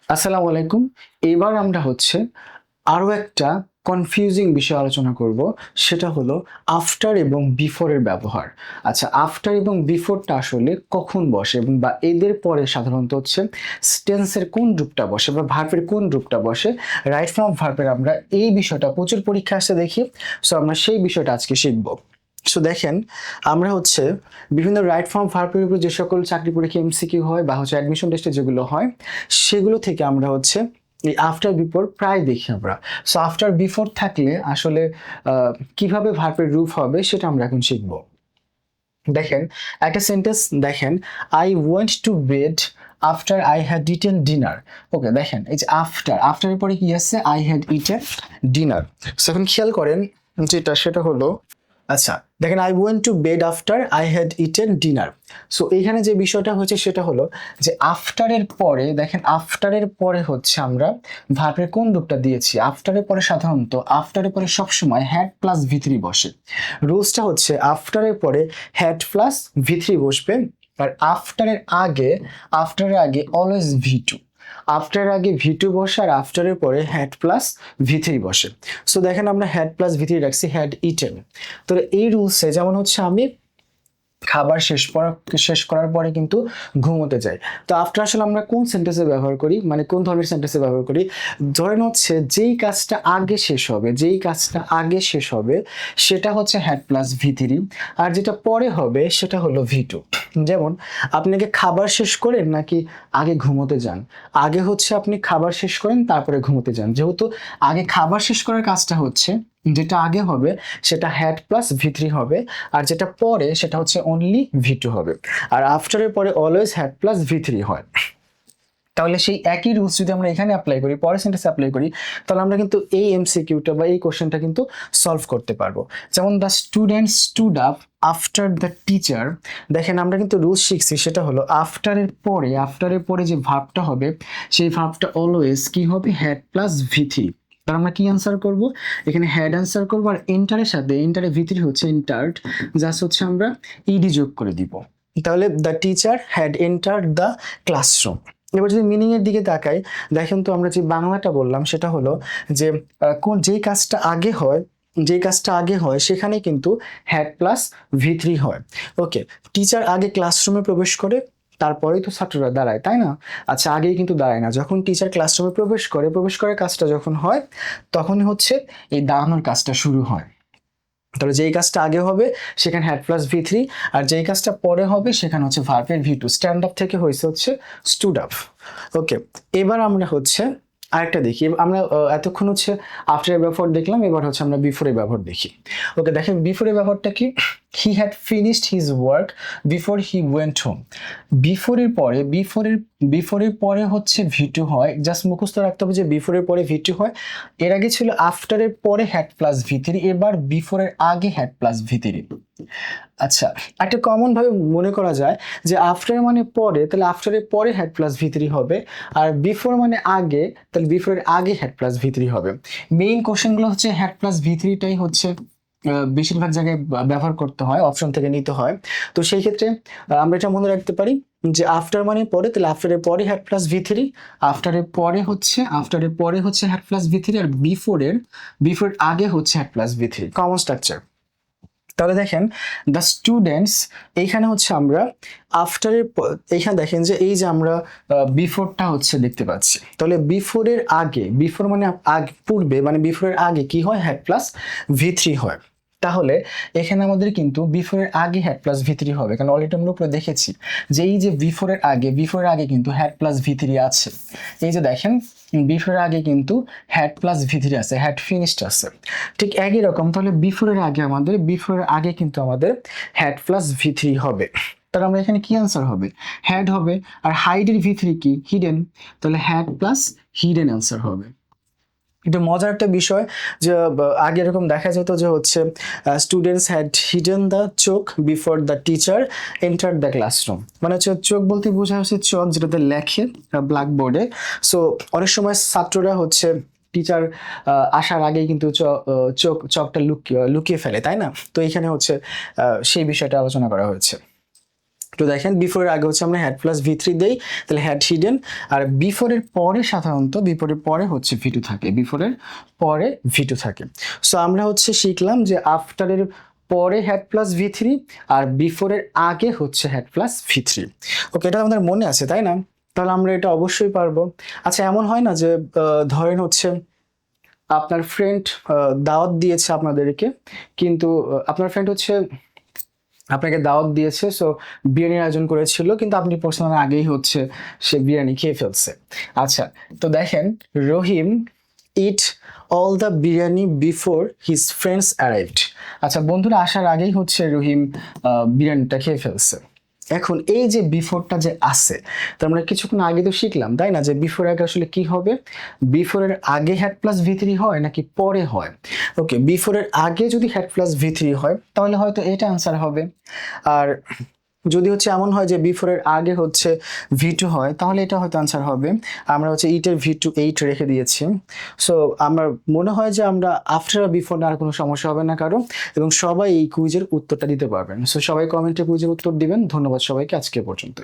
আসসালামু আলাইকুম। এবার আমরা আরো একটা কনফিউজিং বিষয় আলোচনা করব, সেটা হলো আফটার এবং বিফোরের ব্যবহার। আচ্ছা, আফটার এবং বিফোরটা আসলে কখন বসে এবং বা এদের পরে সাধারণত টেন্সের কোন রূপটা বসে বা ভার্বের কোন রূপটা বসে, রাইট ফর্ম অফ ভার্বের আমরা এই বিষয়টা প্রচুর পরীক্ষা আসতে দেখি। সো আমরা সেই বিষয়টা আজকে শিখব। সো দেখেন, আমরা বিভিন্ন রাইট ফর্ম ভার্বের উপর যে সকল চাকরি পরীক্ষা এমসিকিউ হয় বা অ্যাডমিশন টেস্টে যেগুলো হয়, সেগুলো থেকে আমরা এই আফটার বিফোর প্রায় দেখি আমরা। সো আফটার বিফোর থাকলে আসলে কিভাবে ভার্বের রূপ হবে সেটা আমরা এখন শিখব। দেখেন, একটা সেন্টেন্স দেখেন, I went to bed after I had eaten dinner. Okay, দেখেন এই যে আফটারের পরে কি আছে, I had eaten dinner. So এখন খেয়াল করেন সেটা হলো, আচ্ছা দেখেন, I went to bed after I had eaten dinner. So এইখানে যে বিষয়টা হচ্ছে সেটা হলো যে আফটারের পরে, দেখেন আফটারের পরে আমরা ভার্বের কোন রূপটা দিয়েছি। আফটারের পরে সাধারণত আফটারের পরে সবসময় হ্যাড প্লাস ভি3 বসে। রুলসটা আফটারের পরে হ্যাড প্লাস ভি3 বসবে, আর আফটারের আগে অলওয়েজ ভি2। আফটারের আগে ভি2 বসে আর আফটারের পরে হ্যাড প্লাস ভি3 বসে। সো দেখেন, আমরা হ্যাড প্লাস ভি3 রাখছি, হ্যাড ইটেন। তো এই রুলসে যেমন আমি খাবার শেষ করার পরে কিন্তু ঘুমোতে যাই। তো আফটার আসলে আমরা কোন সেন্টেন্সে ব্যবহার করি, মানে কোন ধরনের সেন্টেন্সে ব্যবহার করি? ধরেন যেই কাজটা আগে শেষ হবে সেটা হ্যাড প্লাস ভি3, আর যেটা পরে হবে সেটা হলো ভি2। যেমন, আপনি আগে খাবার শেষ করেন নাকি আগে ঘুমোতে যান? আগে আপনি খাবার শেষ করেন তারপরে ঘুমোতে যান। যেহেতু আগে খাবার শেষ করার কাজটা যেটা আগে হবে সেটা হ্যাড প্লাস ভি3 হবে, আর যেটা পরে সেটা অনলি ভি2 হবে। আর আফটারের পরে অলওয়েজ হ্যাড প্লাস ভি3 হয়। তাহলে সেই একই রুলস যদি আমরা এখানে অ্যাপ্লাই করি, পরের সেন্টেন্সে অ্যাপ্লাই করি, তাহলে আমরা কিন্তু এই এমসিকিউটা বা এই কোশ্চেনটা কিন্তু সলভ করতে পারবো। যেমন, the student stood up after the teacher. দেখেন, আমরা কিন্তু রুলস শিখছি, সেটা হলো আফটারের পরে যে ভার্বটা হবে সেই ভার্বটা অলওয়েজ কি হবে, হ্যাড প্লাস ভি3। তাহলে আমরা কি অ্যান্সার করব, এখানে হ্যাড অ্যান্সার করব, আর এন্টারের সাথে এন্টারে ভি3 এন্টার্ড, জাস্ট আমরা ইডি যোগ করে দিব। তাহলে the teacher had entered the classroom. এবার যদি মিনিং এর দিকে তাকাই, দেখেন তো আমরা যে বাংলাটা বললাম সেটা হলো যে যেই কাজটা আগে হয় সেখানে কিন্তু হ্যাড প্লাস ভি3 হয়। ওকে, টিচার আগে ক্লাসরুমে প্রবেশ করে, তারপরেই তো ছাত্ররা দাঁড়ায়, তাই না? আচ্ছা, আগেই কিন্তু দাঁড়ায় না। যখন টিচার ক্লাসরুমে প্রবেশ করার কাজটা যখন হয়, তখনই এই দাঁড়ানোর কাজটা শুরু হয়। তাহলে যেই কাজটা আগে হবে সেখানে হ্যাড প্লাস ভি3, আর যেই কাজটা পরে হবে সেখানে ভার্বের ভি2। স্ট্যান্ড আপ থেকে স্টুড আপ। ওকে, এবার আমরা আরেকটা দেখি। আমরা এতক্ষণ আফটারের ব্যবহার দেখলাম, এবার আমরা বিফোরের ব্যবহার দেখি। ওকে, দেখেন বিফোরের ব্যবহারটা কি, he had finished his work before he went home. বিফোরের পরে ভি2 হয়, জাস্ট মুখস্থ রাখতে হবে যে বিফোরের পরে ভি2 হয়। এর আগে ছিল আফটারের পরে হ্যাড প্লাস ভি3, এবার বিফোরের আগে হ্যাড প্লাস ভি3। আচ্ছা, একটা কমন ভাবে মনে করা যায় যে আফটার মানে পরে, তাহলে আফটারের পরে হ্যাড প্লাস ভি3 হবে, আর বিফোর মানে আগে, তাহলে বিফোরের আগে হ্যাড প্লাস ভি3 হবে। মেইন কোশ্চেনগুলো হ্যাড প্লাস ভি3টাই বেশিরভাগ জায়গায় ব্যবহার করতে হয়, অপশন থেকে নিতে হয়। তো সেই ক্ষেত্রে আমরা এটা মনে রাখতে পারি যে আফটার মানে পরে, তাহলে আফটারের পরে হ্যাড প্লাস ভি3, আফটারের পরে হ্যাড প্লাস ভি3, আর বিফোরের আগে হ্যাড প্লাস ভি3। Common structure. তাহলে দেখেন, দ্য স্টুডেন্টস, এইখানে আমরা এইখানে দেখেন যে এই যে আমরা বিফোরটা দেখতে পাচ্ছি। তাহলে বিফোর মানে পূর্বে, মানে বিফোরের আগে কি হয়, হ্যাড প্লাস ভি3 হয়। তাহলে এখানে আমাদের কিন্তু বিফোরের আগে হ্যাড প্লাস ভি3 হবে, কারণ অলরেডি আমরা উপরে দেখেছি যে এই যে বিফোরের আগে কিন্তু হ্যাড প্লাস ভি3 আছে। এই যে দেখেন, বিফোরের আগে কিন্তু হ্যাড প্লাস ভি3 আছে, হ্যাড ফিনিশড আছে। ঠিক একই রকম, তাহলে বিফোরের আগে কিন্তু আমাদের হ্যাড প্লাস ভি3 হবে। তাহলে আমরা এখানে কি অ্যান্সার হবে, হ্যাড হবে, আর হাইডের ভি3 কি, হিডেন, তাহলে হ্যাড প্লাস হিডেন অ্যান্সার হবে। কিন্তু মজার একটা বিষয় যে আগে এরকম দেখা যেত যে স্টুডেন্টস হ্যাড হিডেন দ্য চোখ before the teacher enter the classroom. মানে চোখ বলতে বোঝা চক, যেটাতে লেখে ব্ল্যাকবোর্ডে। সো অনেক সময় ছাত্ররা টিচার আসার আগেই কিন্তু চকটা লুকিয়ে ফেলে, তাই না? তো এখানে সেই বিষয়টা আলোচনা করা হয়েছে। তো দেখেন বিফোরের আগে হচ্ছে আমরা হ্যাড প্লাস ভি থ্রি দেই, তাহলে হ্যাড হিডেন। আর বিফোরের পরে সাধারণত বিফোরের পরে হচ্ছে ভি টু থাকে, বিফোরের পরে ভি টু থাকে। সো আমরা হচ্ছে শিখলাম যে আফটারের পরে হ্যাড প্লাস ভি থ্রি আর বিফোরের আগে হচ্ছে হ্যাড প্লাস ভি থ্রি। ওকে, এটা আমাদের মনে আছে তাই না? তাহলে আমরা এটা অবশ্যই পারবো। আচ্ছা, এমন হয় না যে ধরেন হচ্ছে আপনার ফ্রেন্ড দাওয়াত দিয়েছে আপনাদেরকে, কিন্তু আপনার ফ্রেন্ড হচ্ছে আপনাকে দাওয়াত দিয়েছে, সো বিরিয়ানির আয়োজন করেছিল, কিন্তু আপনি পৌঁছানোর আগেই হচ্ছে সে বিরিয়ানি খেয়ে ফেলছে। আচ্ছা, তো দেখেন Rahim eat all the biryani before his friends arrived. আচ্ছা, বন্ধুরা আসার আগেই হচ্ছে রহিম বিরিয়ানিটা খেয়ে ফেলছে। এখন এই যে বিফোরটা যে আছে, তো আমরা কিছুক্ষণ আগে তো শিখলাম তাই না, যে বিফোর আগে আসলে কি হবে, বিফোরের আগে হ্যাড প্লাস ভি থ্রি হয় নাকি পরে হয়। ওকে, বিফোরের আগে যদি হ্যাড প্লাস ভি থ্রি হয় তাহলে হয়তো এটা আনসার হবে। আর যদি হচ্ছে এমন হয় যে বিফোরের আগে হচ্ছে ভি টু হয় তাহলে এটা হয়তো আনসার হবে। আমরা হচ্ছে ইটের ভি টু 8 রেখে দিয়েছি। সো আমার মনে হয় যে আমরা আফটার আর বিফোর আর কোনো সমস্যা হবে না কারো, এবং সবাই এই কুইজের উত্তরটা দিতে পারবেন। সো সবাই কমেন্টে কুইজের উত্তর দিবেন। ধন্যবাদ সবাইকে, আজকে পর্যন্ত।